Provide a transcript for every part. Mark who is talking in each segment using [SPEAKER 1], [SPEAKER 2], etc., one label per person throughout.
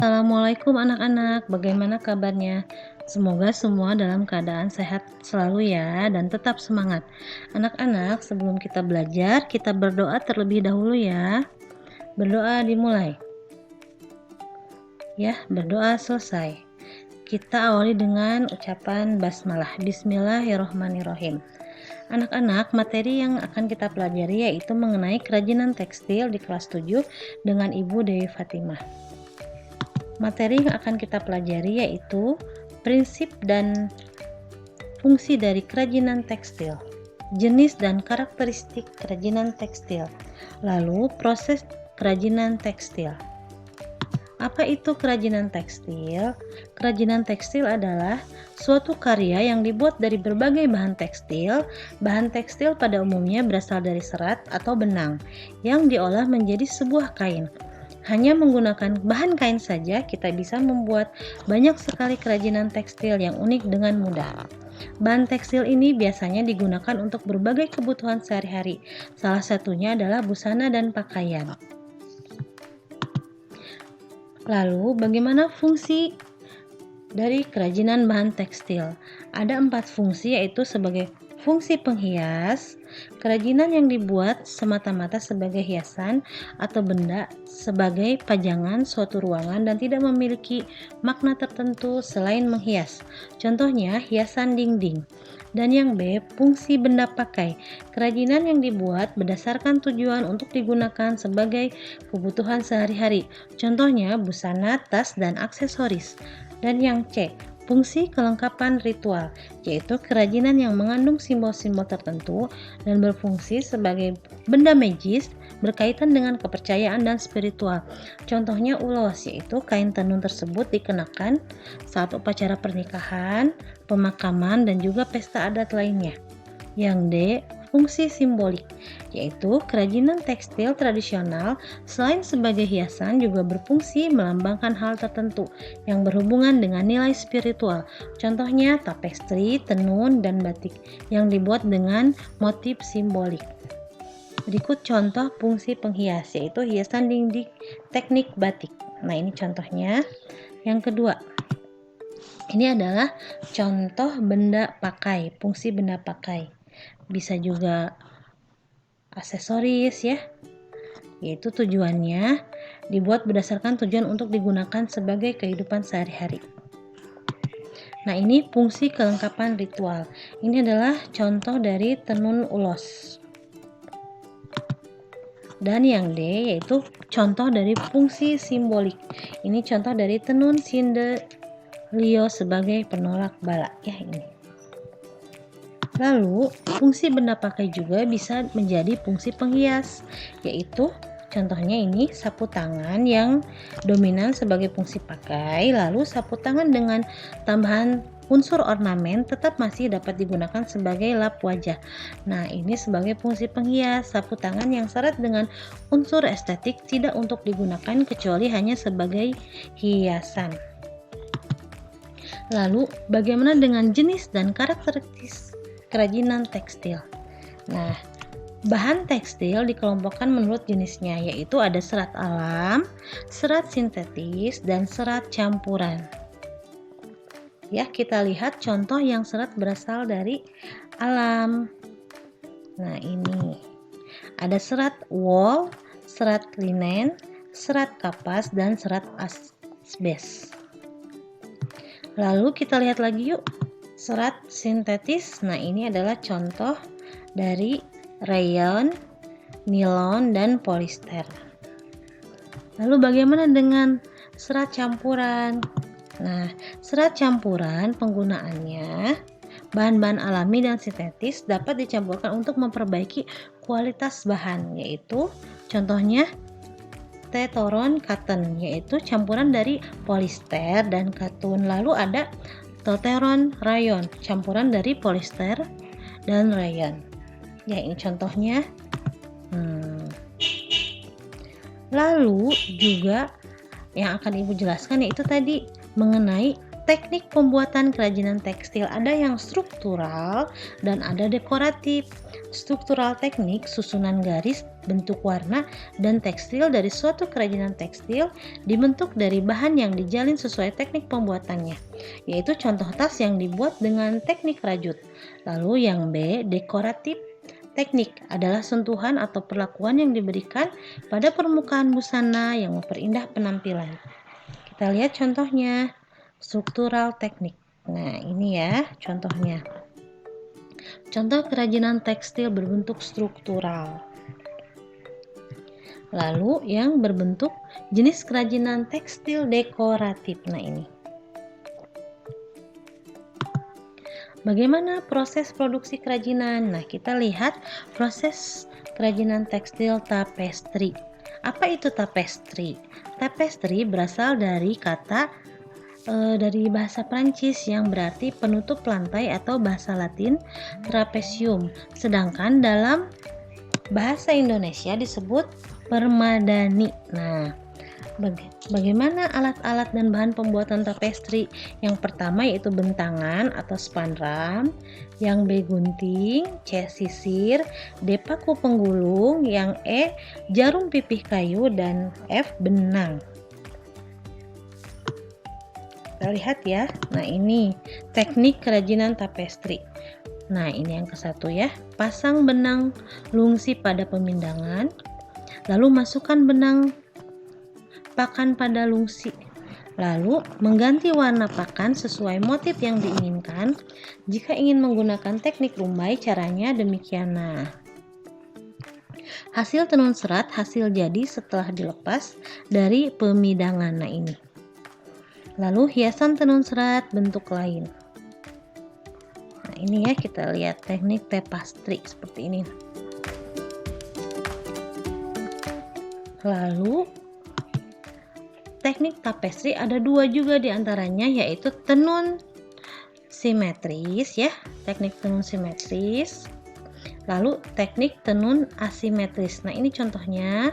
[SPEAKER 1] Assalamualaikum anak-anak, bagaimana kabarnya? Semoga semua dalam keadaan sehat selalu ya dan tetap semangat. Anak-anak, sebelum kita belajar, kita berdoa terlebih dahulu ya. Berdoa dimulai. Ya, berdoa selesai. Kita awali dengan ucapan basmalah. Bismillahirrohmanirrohim. Anak-anak, materi yang akan kita pelajari yaitu mengenai kerajinan tekstil di kelas 7 dengan Ibu Dewi Fatimah. Materi yang akan kita pelajari yaitu prinsip dan fungsi dari kerajinan tekstil, jenis dan karakteristik kerajinan tekstil, lalu proses kerajinan tekstil. Apa itu kerajinan tekstil? Kerajinan tekstil adalah suatu karya yang dibuat dari berbagai bahan tekstil. Bahan tekstil pada umumnya berasal dari serat atau benang yang diolah menjadi sebuah kain. Hanya menggunakan bahan kain saja kita bisa membuat banyak sekali kerajinan tekstil yang unik dengan mudah. Bahan tekstil ini biasanya digunakan untuk berbagai kebutuhan sehari-hari. Salah satunya adalah busana dan pakaian. Lalu, bagaimana fungsi dari kerajinan bahan tekstil? Ada 4 fungsi, yaitu sebagai fungsi penghias, kerajinan yang dibuat semata-mata sebagai hiasan atau benda sebagai pajangan suatu ruangan dan tidak memiliki makna tertentu selain menghias. Contohnya hiasan dinding. Dan yang B, fungsi benda pakai, kerajinan yang dibuat berdasarkan tujuan untuk digunakan sebagai kebutuhan sehari-hari. Contohnya busana, tas, dan aksesoris. Dan yang C, fungsi kelengkapan ritual, yaitu kerajinan yang mengandung simbol-simbol tertentu dan berfungsi sebagai benda magis berkaitan dengan kepercayaan dan spiritual. Contohnya ulos, yaitu kain tenun tersebut dikenakan saat upacara pernikahan, pemakaman, dan juga pesta adat lainnya. Yang D, fungsi simbolik, yaitu kerajinan tekstil tradisional selain sebagai hiasan juga berfungsi melambangkan hal tertentu yang berhubungan dengan nilai spiritual. Contohnya tapestri, tenun, dan batik yang dibuat dengan motif simbolik. Berikut contoh fungsi penghias, yaitu hiasan dinding teknik batik. Nah, ini contohnya. Yang kedua, ini adalah contoh benda pakai, fungsi benda pakai. Bisa juga aksesoris ya, yaitu tujuannya dibuat berdasarkan tujuan untuk digunakan sebagai kehidupan sehari-hari. Nah, ini fungsi kelengkapan ritual. Ini adalah contoh dari tenun ulos. Dan yang D yaitu contoh dari fungsi simbolik. Ini contoh dari tenun sindelio sebagai penolak bala ya ini. Lalu, fungsi benda pakai juga bisa menjadi fungsi penghias, yaitu contohnya ini sapu tangan yang dominan sebagai fungsi pakai, lalu sapu tangan dengan tambahan unsur ornamen tetap masih dapat digunakan sebagai lap wajah. Nah, ini sebagai fungsi penghias, sapu tangan yang syarat dengan unsur estetik tidak untuk digunakan kecuali hanya sebagai hiasan. Lalu, bagaimana dengan jenis dan karakteristik kerajinan tekstil? Nah, bahan tekstil dikelompokkan menurut jenisnya, yaitu ada serat alam, serat sintetis, dan serat campuran. Ya, kita lihat contoh yang serat berasal dari alam. Nah, ini ada serat wool, serat linen, serat kapas, dan serat asbes. Lalu kita lihat lagi yuk, serat sintetis. Nah, ini adalah contoh dari rayon, nilon, dan polister. Lalu bagaimana dengan serat campuran? Nah, serat campuran penggunaannya bahan-bahan alami dan sintetis dapat dicampurkan untuk memperbaiki kualitas bahan, yaitu contohnya tetoron cotton, yaitu campuran dari polister dan katun. Lalu ada toteron rayon, campuran dari polister dan rayon. Ya, ini contohnya. Lalu juga yang akan Ibu jelaskan yaitu tadi mengenai teknik pembuatan kerajinan tekstil ada yang struktural dan ada dekoratif. Struktural teknik susunan garis, bentuk warna, dan tekstil dari suatu kerajinan tekstil dibentuk dari bahan yang dijalin sesuai teknik pembuatannya, yaitu contoh tas yang dibuat dengan teknik rajut. Lalu yang B, dekoratif teknik adalah sentuhan atau perlakuan yang diberikan pada permukaan busana yang memperindah penampilan. Kita lihat contohnya, struktural teknik. Nah, ini ya contohnya. Contoh kerajinan tekstil berbentuk struktural. Lalu yang berbentuk jenis kerajinan tekstil dekoratif. Nah, ini. Bagaimana proses produksi kerajinan? Nah, kita lihat proses kerajinan tekstil tapestry. Apa itu tapestry? Tapestry berasal dari kata dari bahasa Prancis yang berarti penutup lantai atau bahasa Latin trapesium. Sedangkan dalam bahasa Indonesia disebut permadani. Nah, bagaimana alat-alat dan bahan pembuatan tapestry? Yang pertama yaitu bentangan atau spanram, yang B gunting, C sisir, D paku penggulung, yang E jarum pipih kayu, dan F benang. Kita lihat ya. Nah, ini teknik kerajinan tapestry. Nah, ini yang ke-1 ya. Pasang benang lungsi pada pemindangan, lalu masukkan benang pakan pada lungsi. Lalu mengganti warna pakan sesuai motif yang diinginkan. Jika ingin menggunakan teknik rumbai, caranya demikian. Nah, hasil tenun serat hasil jadi setelah dilepas dari pemidangan. Nah, ini. Lalu hiasan tenun serat bentuk lain. Nah, ini ya, kita lihat teknik tapestry seperti ini. Lalu teknik tapestry ada 2 juga diantaranya, yaitu tenun simetris ya, teknik tenun simetris. Lalu teknik tenun asimetris. Nah, ini contohnya.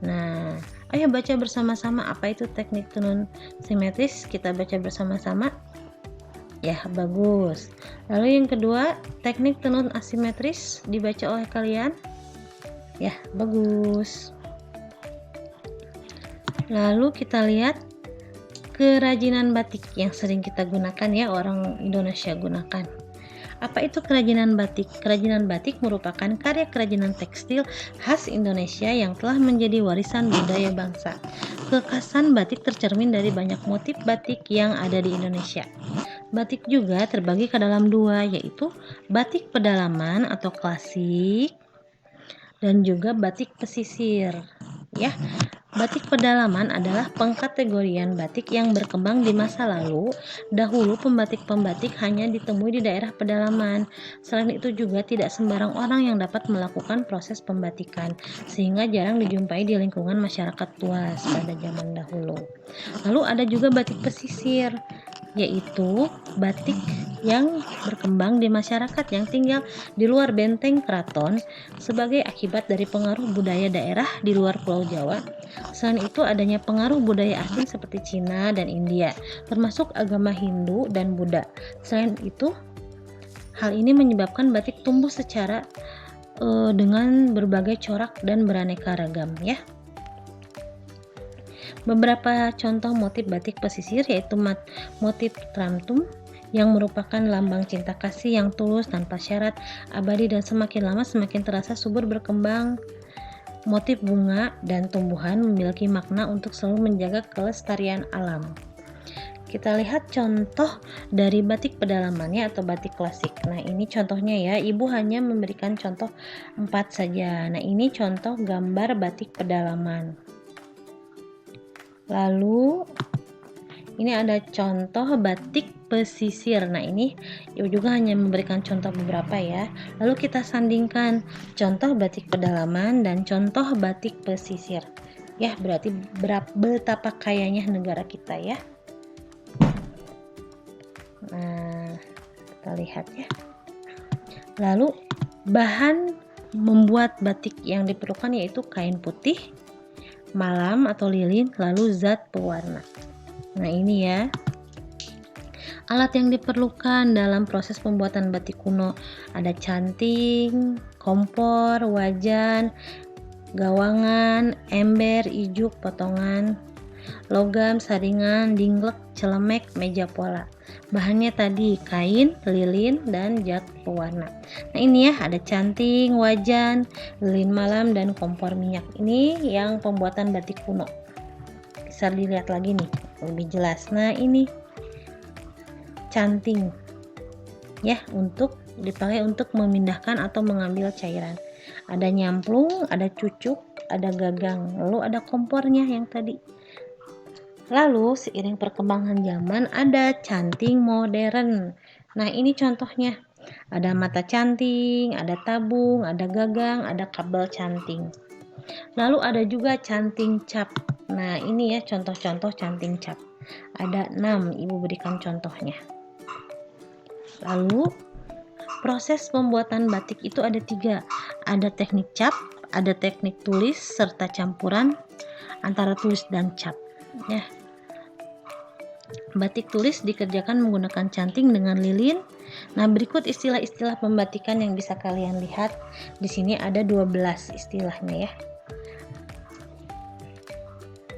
[SPEAKER 1] Nah, ayo baca bersama-sama apa itu teknik tenun simetris. Kita baca bersama-sama. Ya, bagus. Lalu yang kedua, teknik tenun asimetris dibaca oleh kalian. Ya, bagus. Lalu kita lihat kerajinan batik yang sering kita gunakan ya, orang Indonesia gunakan. Apa itu kerajinan batik? Kerajinan batik merupakan karya kerajinan tekstil khas Indonesia yang telah menjadi warisan budaya bangsa. Kekhasan batik tercermin dari banyak motif batik yang ada di Indonesia. Batik juga terbagi ke dalam 2, yaitu batik pedalaman atau klasik dan juga batik pesisir. Ya, batik pedalaman adalah pengkategorian batik yang berkembang di masa lalu. Dahulu pembatik-pembatik hanya ditemui di daerah pedalaman. Selain itu juga tidak sembarang orang yang dapat melakukan proses pembatikan, sehingga jarang dijumpai di lingkungan masyarakat luas pada zaman dahulu. Lalu ada juga batik pesisir, yaitu batik yang berkembang di masyarakat yang tinggal di luar benteng keraton sebagai akibat dari pengaruh budaya daerah di luar Pulau Jawa. Selain itu adanya pengaruh budaya asing seperti Cina dan India, termasuk agama Hindu dan Buddha. Selain itu, hal ini menyebabkan batik tumbuh secara dengan berbagai corak dan beraneka ragam ya. Beberapa contoh motif batik pesisir yaitu motif tramtum yang merupakan lambang cinta kasih yang tulus tanpa syarat, abadi dan semakin lama semakin terasa subur berkembang. Motif bunga dan tumbuhan memiliki makna untuk selalu menjaga kelestarian alam. Kita lihat contoh dari batik pedalamannya atau batik klasik. Nah, ini contohnya ya, Ibu hanya memberikan contoh 4 saja. Nah, ini contoh gambar batik pedalaman. Lalu ini ada contoh batik pesisir. Nah, ini Ibu juga hanya memberikan contoh beberapa ya. Lalu kita sandingkan contoh batik pedalaman dan contoh batik pesisir. Ya, berarti betapa kayanya negara kita ya. Nah, kita lihat ya. Lalu bahan membuat batik yang diperlukan yaitu kain putih, malam atau lilin, lalu zat pewarna. Nah, ini ya. Alat yang diperlukan dalam proses pembuatan batik kuno ada canting, kompor, wajan, gawangan, ember, ijuk, potongan, logam, saringan, dinglek, celemek, meja pola. Bahannya tadi kain, lilin, dan cat pewarna. Nah ini ya, ada canting, wajan, lilin malam, dan kompor minyak. Ini yang pembuatan batik kuno. Bisa dilihat lagi nih, lebih jelas. Nah ini canting ya, untuk dipakai untuk memindahkan atau mengambil cairan. Ada nyamplung, ada cucuk, ada gagang, lalu ada kompornya yang tadi. Lalu seiring perkembangan zaman ada canting modern. Nah ini contohnya, ada mata canting, ada tabung, ada gagang, ada kabel canting. Lalu ada juga canting cap. Nah ini ya contoh-contoh canting cap. Ada 6, ibu berikan contohnya. Lalu proses pembuatan batik itu ada 3. Ada teknik cap, ada teknik tulis, serta campuran antara tulis dan cap. Ya. Batik tulis dikerjakan menggunakan canting dengan lilin. Nah, berikut istilah-istilah pembatikan yang bisa kalian lihat. Di sini ada 12 istilahnya ya.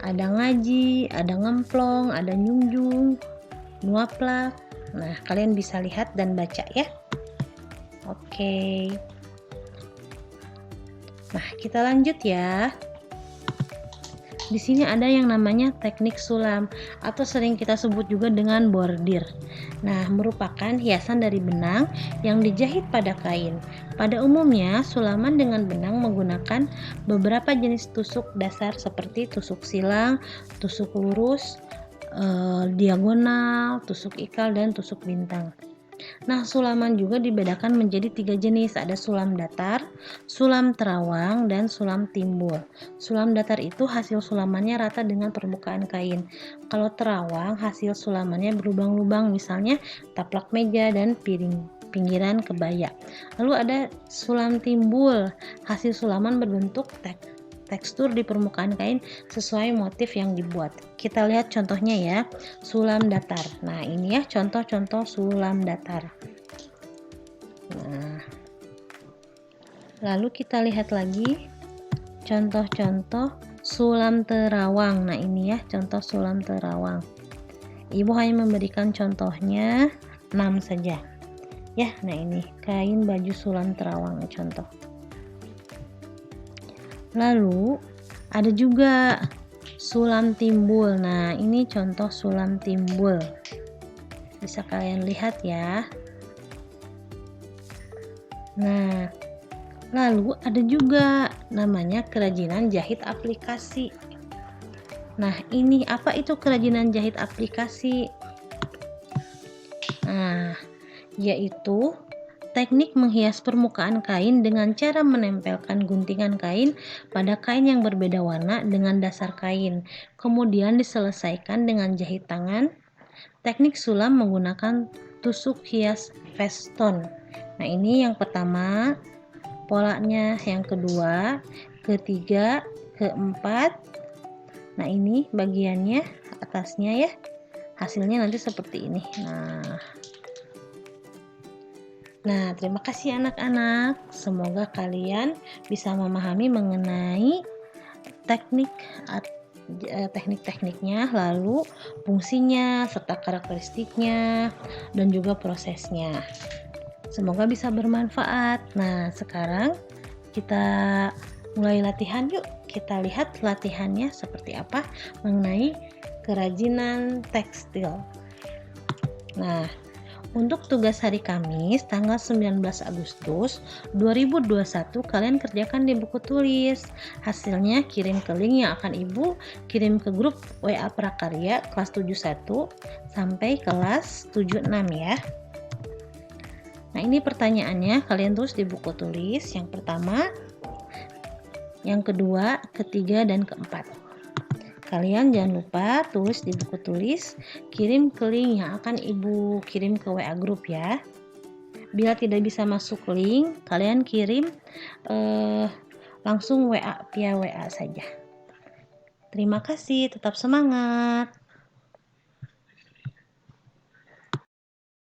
[SPEAKER 1] Ada ngaji, ada ngemplong, ada nyungjung, nuaplak. Nah, kalian bisa lihat dan baca ya. Oke. Nah, kita lanjut ya. Di sini ada yang namanya teknik sulam atau sering kita sebut juga dengan bordir. Nah, merupakan hiasan dari benang yang dijahit pada kain. Pada umumnya, sulaman dengan benang menggunakan beberapa jenis tusuk dasar seperti tusuk silang, tusuk lurus, diagonal, tusuk ikal, dan tusuk bintang. Nah, sulaman juga dibedakan menjadi 3 jenis. Ada sulam datar, sulam terawang, dan sulam timbul. Sulam datar itu hasil sulamannya rata dengan permukaan kain. Kalau terawang, hasil sulamannya berlubang-lubang, misalnya taplak meja dan pinggiran kebaya. Lalu ada sulam timbul, hasil sulaman berbentuk tekstur di permukaan kain sesuai motif yang dibuat. Kita lihat contohnya ya, sulam datar. Nah ini ya contoh-contoh sulam datar. Nah, lalu kita lihat lagi contoh-contoh sulam terawang. Nah ini ya contoh sulam terawang. Ibu hanya memberikan contohnya 6 saja ya. Nah ini kain baju sulam terawang contoh. Lalu ada juga sulam timbul. Nah ini contoh sulam timbul, bisa kalian lihat ya. Nah lalu ada juga namanya kerajinan jahit aplikasi. Nah ini apa itu kerajinan jahit aplikasi? Nah yaitu teknik menghias permukaan kain dengan cara menempelkan guntingan kain pada kain yang berbeda warna dengan dasar kain, kemudian diselesaikan dengan jahit tangan. Teknik sulam menggunakan tusuk hias veston. Nah ini yang pertama polanya, yang kedua, ketiga, keempat. Nah ini bagiannya atasnya ya, hasilnya nanti seperti ini. Nah, terima kasih anak-anak. Semoga kalian bisa memahami mengenai teknik-tekniknya, lalu fungsinya, serta karakteristiknya, dan juga prosesnya. Semoga bisa bermanfaat. Nah, sekarang kita mulai latihan yuk. Kita lihat latihannya seperti apa mengenai kerajinan tekstil. Nah, untuk tugas hari Kamis tanggal 19 Agustus 2021 kalian kerjakan di buku tulis. Hasilnya kirim ke link yang akan Ibu kirim ke grup WA Prakarya kelas 71 sampai kelas 76 ya. Nah ini pertanyaannya, kalian tulis di buku tulis yang pertama, yang kedua, ketiga, dan keempat. Kalian jangan lupa tulis di buku tulis, kirim ke link yang akan Ibu kirim ke WA grup ya. Bila tidak bisa masuk link, kalian kirim langsung WA via WA saja. Terima kasih, tetap semangat.